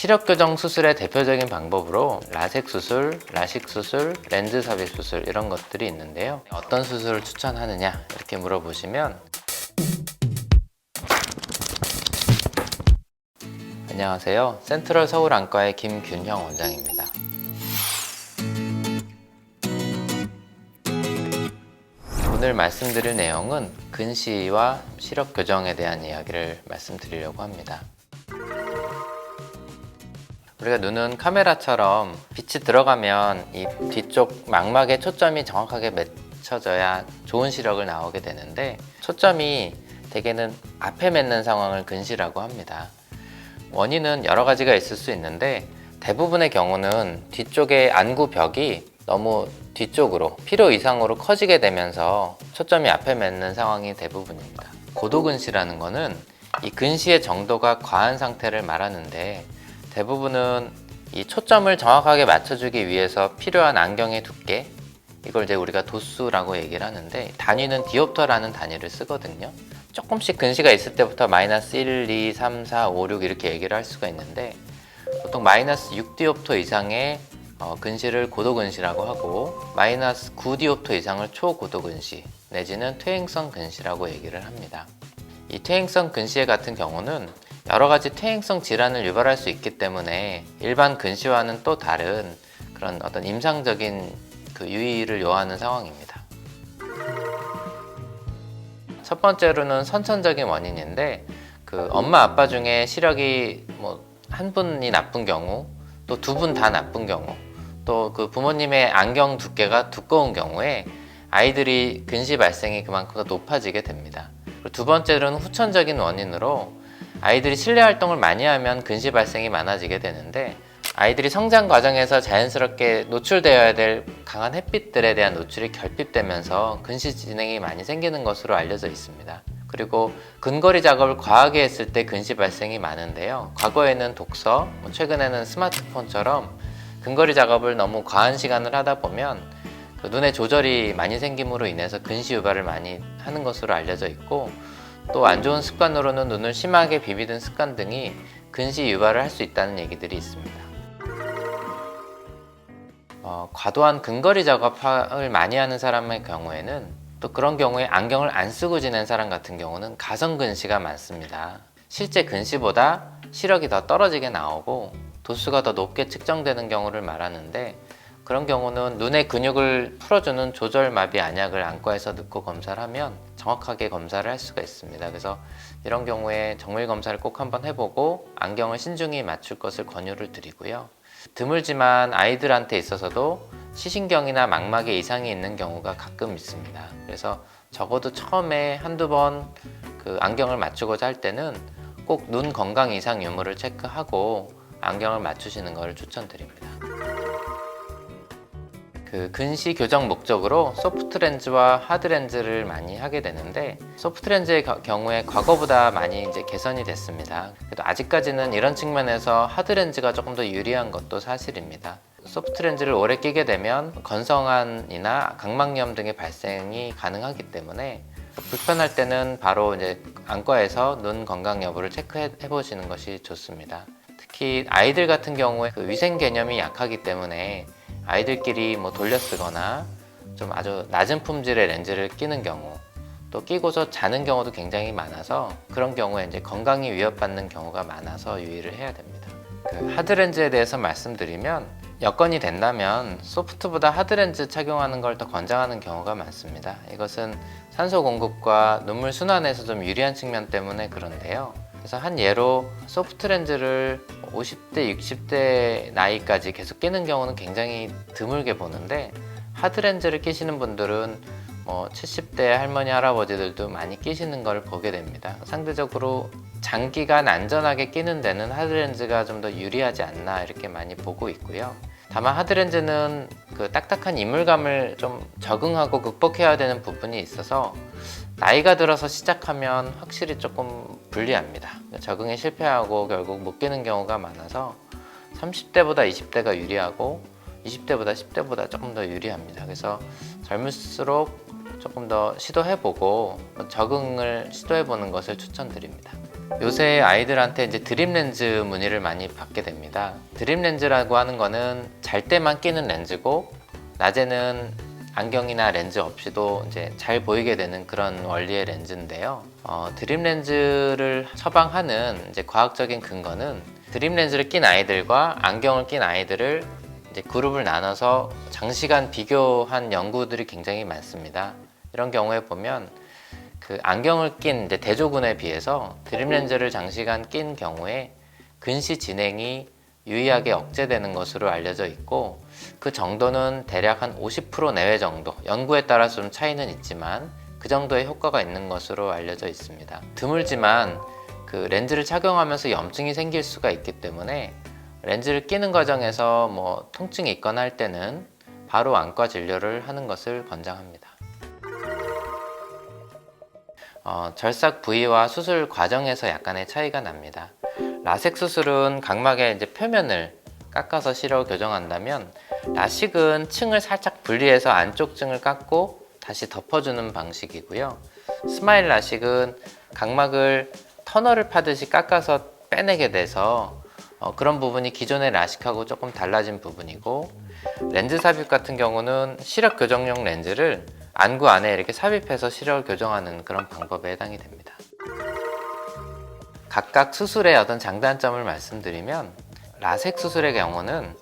시력 교정 수술의 대표적인 방법으로 라섹 수술, 라식 수술, 렌즈 삽입 수술 이런 것들이 있는데요. 어떤 수술을 추천하느냐 이렇게 물어보시면 안녕하세요. 센트럴 서울 안과의 김균형 원장입니다. 오늘 말씀드릴 내용은 근시와 시력 교정에 대한 이야기를 말씀드리려고 합니다. 우리가 눈은 카메라처럼 빛이 들어가면 이 뒤쪽 망막에 초점이 정확하게 맺혀져야 좋은 시력을 나오게 되는데, 초점이 대개는 앞에 맺는 상황을 근시라고 합니다. 원인은 여러 가지가 있을 수 있는데, 대부분의 경우는 뒤쪽의 안구 벽이 너무 뒤쪽으로 필요 이상으로 커지게 되면서 초점이 앞에 맺는 상황이 대부분입니다. 고도근시라는 거는 이 근시의 정도가 과한 상태를 말하는데, 대부분은 이 초점을 정확하게 맞춰주기 위해서 필요한 안경의 두께, 이걸 이제 우리가 도수라고 얘기를 하는데, 단위는 디옵터라는 단위를 쓰거든요. 조금씩 근시가 있을 때부터 마이너스 1, 2, 3, 4, 5, 6 이렇게 얘기를 할 수가 있는데, 보통 마이너스 6디옵터 이상의 근시를 고도근시라고 하고, 마이너스 9디옵터 이상을 초고도근시 내지는 퇴행성 근시라고 얘기를 합니다. 이 퇴행성 근시 같은 경우는 여러 가지 퇴행성 질환을 유발할 수 있기 때문에 일반 근시와는 또 다른 그런 어떤 임상적인 그 유의를 요하는 상황입니다. 첫 번째로는 선천적인 원인인데, 그 엄마 아빠 중에 시력이 한 분이 나쁜 경우, 또 두 분 다 나쁜 경우, 또 그 부모님의 안경 두께가 두꺼운 경우에 아이들이 근시 발생이 그만큼 더 높아지게 됩니다. 그리고 두 번째로는 후천적인 원인으로 아이들이 실내 활동을 많이 하면 근시 발생이 많아지게 되는데, 아이들이 성장 과정에서 자연스럽게 노출되어야 될 강한 햇빛들에 대한 노출이 결핍되면서 근시 진행이 많이 생기는 것으로 알려져 있습니다. 그리고 근거리 작업을 과하게 했을 때 근시 발생이 많은데요. 과거에는 독서, 최근에는 스마트폰처럼 근거리 작업을 너무 과한 시간을 하다 보면 그 눈에 조절이 많이 생김으로 인해서 근시 유발을 많이 하는 것으로 알려져 있고, 또 안 좋은 습관으로는 눈을 심하게 비비든 습관 등이 근시 유발을 할 수 있다는 얘기들이 있습니다. 과도한 근거리 작업을 많이 하는 사람의 경우에는, 또 그런 경우에 안경을 안 쓰고 지낸 사람 같은 경우는 가성 근시가 많습니다. 실제 근시보다 시력이 더 떨어지게 나오고 도수가 더 높게 측정되는 경우를 말하는데, 그런 경우는 눈의 근육을 풀어주는 조절마비 안약을 안과에서 넣고 검사를 하면 정확하게 검사를 할 수가 있습니다. 그래서 이런 경우에 정밀 검사를 꼭 한번 해보고 안경을 신중히 맞출 것을 권유를 드리고요. 드물지만 아이들한테 있어서도 시신경이나 망막에 이상이 있는 경우가 가끔 있습니다. 그래서 적어도 처음에 한두 번 그 안경을 맞추고자 할 때는 꼭 눈 건강 이상 유무를 체크하고 안경을 맞추시는 것을 추천드립니다. 그 근시 교정 목적으로 소프트 렌즈와 하드 렌즈를 많이 하게 되는데, 소프트 렌즈의 경우에 과거보다 많이 이제 개선이 됐습니다. 그래도 아직까지는 이런 측면에서 하드 렌즈가 조금 더 유리한 것도 사실입니다. 소프트 렌즈를 오래 끼게 되면 건성환이나 각막염 등의 발생이 가능하기 때문에 불편할 때는 바로 이제 안과에서 눈 건강 여부를 체크해 보시는 것이 좋습니다. 특히 아이들 같은 경우에 그 위생 개념이 약하기 때문에 아이들끼리 돌려 쓰거나 좀 아주 낮은 품질의 렌즈를 끼는 경우, 또 끼고서 자는 경우도 굉장히 많아서 그런 경우에 이제 건강이 위협받는 경우가 많아서 유의를 해야 됩니다. 그 하드 렌즈에 대해서 말씀드리면, 여건이 된다면 소프트보다 하드 렌즈 착용하는 걸 더 권장하는 경우가 많습니다. 이것은 산소 공급과 눈물 순환에서 좀 유리한 측면 때문에 그런데요. 그래서 한 예로 소프트 렌즈를 50대, 60대 나이까지 계속 끼는 경우는 굉장히 드물게 보는데, 하드 렌즈를 끼시는 분들은 70대 할머니, 할아버지들도 많이 끼시는 걸 보게 됩니다. 상대적으로 장기간 안전하게 끼는 데는 하드 렌즈가 좀 더 유리하지 않나 이렇게 많이 보고 있고요. 다만 하드 렌즈는 그 딱딱한 이물감을 좀 적응하고 극복해야 되는 부분이 있어서 나이가 들어서 시작하면 확실히 조금 불리합니다. 적응에 실패하고 결국 못 끼는 경우가 많아서 30대보다 20대가 유리하고 20대보다 10대보다 조금 더 유리합니다. 그래서 젊을수록 조금 더 시도해보고 적응을 시도해보는 것을 추천드립니다. 요새 아이들한테 이제 드림 렌즈 문의를 많이 받게 됩니다. 드림 렌즈라고 하는 거는 잘 때만 끼는 렌즈고 낮에는 안경이나 렌즈 없이도 이제 잘 보이게 되는 그런 원리의 렌즈인데요. 드림 렌즈를 처방하는 이제 과학적인 근거는 드림 렌즈를 낀 아이들과 안경을 낀 아이들을 이제 그룹을 나눠서 장시간 비교한 연구들이 굉장히 많습니다. 이런 경우에 보면 그 안경을 낀 이제 대조군에 비해서 드림 렌즈를 장시간 낀 경우에 근시 진행이 유의하게 억제되는 것으로 알려져 있고, 그 정도는 대략 한 50% 내외 정도, 연구에 따라서 좀 차이는 있지만 그 정도의 효과가 있는 것으로 알려져 있습니다. 드물지만 그 렌즈를 착용하면서 염증이 생길 수가 있기 때문에 렌즈를 끼는 과정에서 뭐 통증이 있거나 할 때는 바로 안과 진료를 하는 것을 권장합니다. 절삭 부위와 수술 과정에서 약간의 차이가 납니다. 라섹 수술은 각막의 이제 표면을 깎아서 실어 교정한다면, 라식은 층을 살짝 분리해서 안쪽 층을 깎고 다시 덮어주는 방식이고요. 스마일 라식은 각막을 터널을 파듯이 깎아서 빼내게 돼서 그런 부분이 기존의 라식하고 조금 달라진 부분이고, 렌즈 삽입 같은 경우는 시력 교정용 렌즈를 안구 안에 이렇게 삽입해서 시력을 교정하는 그런 방법에 해당이 됩니다. 각각 수술의 어떤 장단점을 말씀드리면, 라섹 수술의 경우는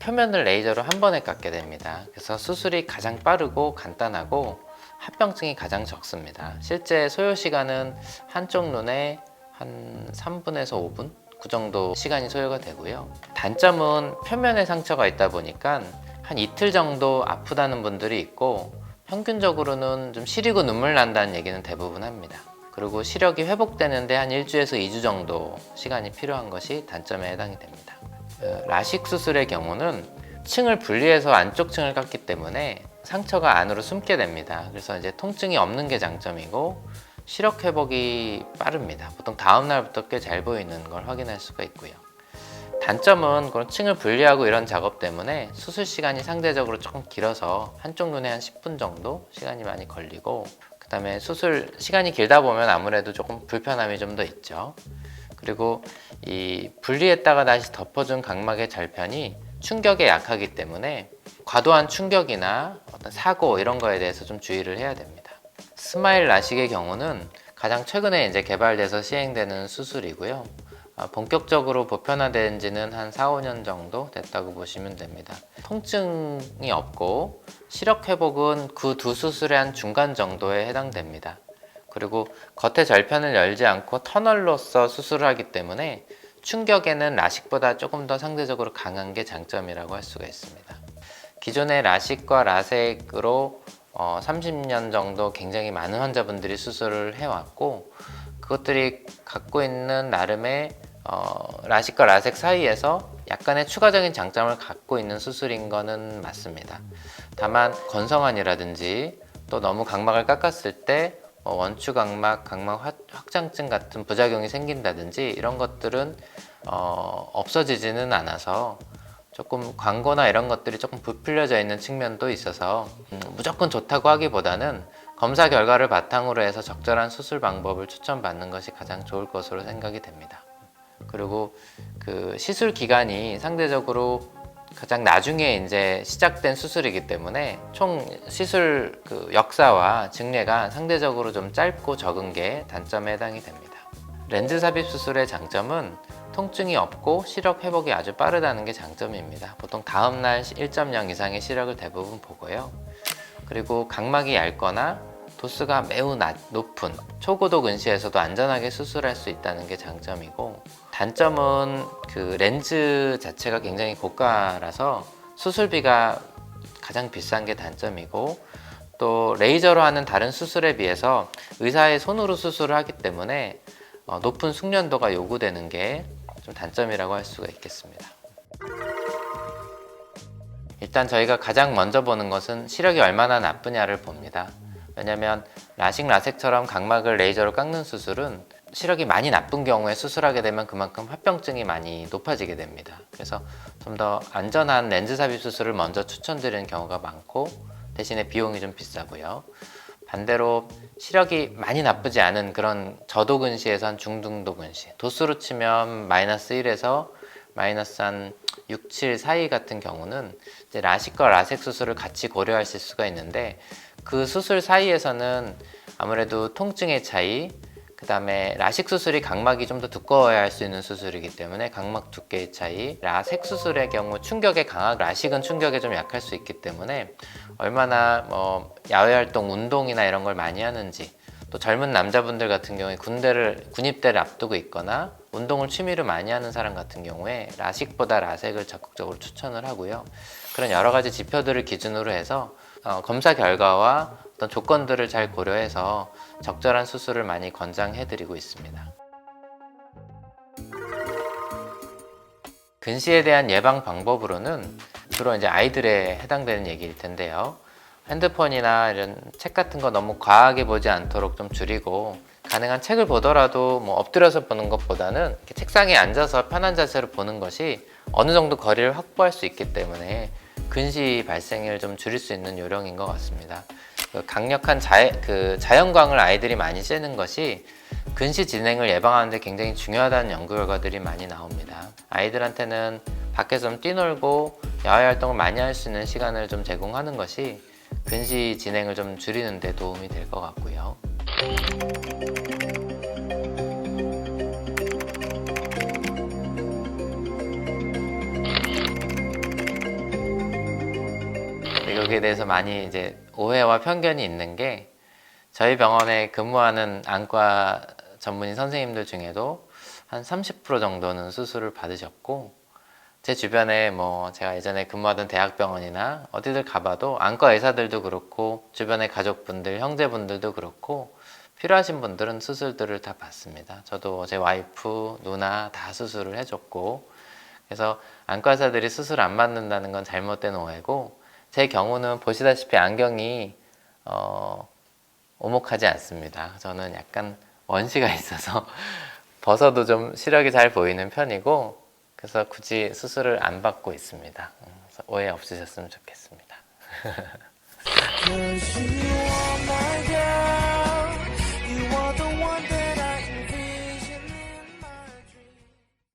표면을 레이저로 한 번에 깎게 됩니다. 그래서 수술이 가장 빠르고 간단하고 합병증이 가장 적습니다. 실제 소요 시간은 한쪽 눈에 한 3분에서 5분? 그 정도 시간이 소요가 되고요. 단점은 표면에 상처가 있다 보니까 한 이틀 정도 아프다는 분들이 있고, 평균적으로는 좀 시리고 눈물 난다는 얘기는 대부분 합니다. 그리고 시력이 회복되는데 한 1주에서 2주 정도 시간이 필요한 것이 단점에 해당이 됩니다. 라식 수술의 경우는 층을 분리해서 안쪽 층을 깎기 때문에 상처가 안으로 숨게 됩니다. 그래서 이제 통증이 없는 게 장점이고 시력 회복이 빠릅니다. 보통 다음 날부터 꽤 잘 보이는 걸 확인할 수가 있고요. 단점은 그런 층을 분리하고 이런 작업 때문에 수술 시간이 상대적으로 조금 길어서 한쪽 눈에 한 10분 정도 시간이 많이 걸리고, 그 다음에 수술 시간이 길다 보면 아무래도 조금 불편함이 좀 더 있죠. 그리고 이 분리했다가 다시 덮어준 각막의 절편이 충격에 약하기 때문에 과도한 충격이나 어떤 사고 이런 거에 대해서 좀 주의를 해야 됩니다. 스마일 라식의 경우는 가장 최근에 이제 개발돼서 시행되는 수술이고요. 본격적으로 보편화된 지는 한 4, 5년 정도 됐다고 보시면 됩니다. 통증이 없고 시력 회복은 그 두 수술의 한 중간 정도에 해당됩니다. 그리고 겉의 절편을 열지 않고 터널로서 수술을 하기 때문에 충격에는 라식보다 조금 더 상대적으로 강한 게 장점이라고 할 수가 있습니다. 기존의 라식과 라섹으로 30년 정도 굉장히 많은 환자분들이 수술을 해왔고, 그것들이 갖고 있는 나름의 라식과 라섹 사이에서 약간의 추가적인 장점을 갖고 있는 수술인 거는 맞습니다. 다만 건성환이라든지 또 너무 각막을 깎았을 때 원추각막, 각막 확장증 같은 부작용이 생긴다든지 이런 것들은 없어지지는 않아서 조금 광고나 이런 것들이 조금 부풀려져 있는 측면도 있어서 무조건 좋다고 하기보다는 검사 결과를 바탕으로 해서 적절한 수술 방법을 추천받는 것이 가장 좋을 것으로 생각이 됩니다. 그리고 그 시술 기간이 상대적으로 가장 나중에 이제 시작된 수술이기 때문에 총 시술 그 역사와 증례가 상대적으로 좀 짧고 적은 게 단점에 해당이 됩니다. 렌즈 삽입 수술의 장점은 통증이 없고 시력 회복이 아주 빠르다는 게 장점입니다. 보통 다음날 1.0 이상의 시력을 대부분 보고요. 그리고 각막이 얇거나 도수가 매우 높은 초고도 근시에서도 안전하게 수술할 수 있다는 게 장점이고, 단점은 그 렌즈 자체가 굉장히 고가라서 수술비가 가장 비싼 게 단점이고, 또 레이저로 하는 다른 수술에 비해서 의사의 손으로 수술을 하기 때문에 높은 숙련도가 요구되는 게 좀 단점이라고 할 수가 있겠습니다. 일단 저희가 가장 먼저 보는 것은 시력이 얼마나 나쁘냐를 봅니다. 왜냐하면 라식, 라섹처럼 각막을 레이저로 깎는 수술은 시력이 많이 나쁜 경우에 수술하게 되면 그만큼 합병증이 많이 높아지게 됩니다. 그래서 좀 더 안전한 렌즈 삽입 수술을 먼저 추천드리는 경우가 많고, 대신에 비용이 좀 비싸고요. 반대로 시력이 많이 나쁘지 않은 그런 저도 근시에서 한 중등도 근시, 도수로 치면 마이너스 1에서 마이너스 한 6, 7 사이 같은 경우는 이제 라식과 라섹 수술을 같이 고려하실 수가 있는데, 그 수술 사이에서는 아무래도 통증의 차이, 그 다음에 라식 수술이 각막이 좀 더 두꺼워야 할 수 있는 수술이기 때문에 각막 두께의 차이, 라섹 수술의 경우 충격에 강하고 라식은 충격에 좀 약할 수 있기 때문에 얼마나 야외 활동, 운동이나 이런 걸 많이 하는지, 또 젊은 남자분들 같은 경우에 군입대를 앞두고 있거나 운동을 취미로 많이 하는 사람 같은 경우에 라식보다 라섹을 적극적으로 추천을 하고요. 그런 여러 가지 지표들을 기준으로 해서 검사 결과와 어떤 조건들을 잘 고려해서 적절한 수술을 많이 권장해드리고 있습니다. 근시에 대한 예방 방법으로는 주로 이제 아이들에 해당되는 얘기일 텐데요. 핸드폰이나 이런 책 같은 거 너무 과하게 보지 않도록 좀 줄이고, 가능한 책을 보더라도 엎드려서 보는 것보다는 이렇게 책상에 앉아서 편한 자세로 보는 것이 어느 정도 거리를 확보할 수 있기 때문에 근시 발생을 좀 줄일 수 있는 요령인 것 같습니다. 강력한 자연광을 아이들이 많이 쬐는 것이 근시 진행을 예방하는 데 굉장히 중요하다는 연구 결과들이 많이 나옵니다. 아이들한테는 밖에서 좀 뛰놀고 야외 활동을 많이 할 수 있는 시간을 좀 제공하는 것이 근시 진행을 좀 줄이는 데 도움이 될 것 같고요. 여기에 대해서 많이 이제 오해와 편견이 있는 게, 저희 병원에 근무하는 안과 전문의 선생님들 중에도 한 30% 정도는 수술을 받으셨고, 제 주변에 제가 예전에 근무하던 대학병원이나 어디들 가봐도 안과 의사들도 그렇고 주변의 가족분들, 형제분들도 그렇고 필요하신 분들은 수술들을 다 받습니다. 저도 제 와이프, 누나 다 수술을 해줬고, 그래서 안과 의사들이 수술 안 받는다는 건 잘못된 오해고, 제 경우는 보시다시피 안경이 오목하지 않습니다. 저는 약간 원시가 있어서 벗어도 좀 시력이 잘 보이는 편이고, 그래서 굳이 수술을 안 받고 있습니다. 그래서 오해 없으셨으면 좋겠습니다.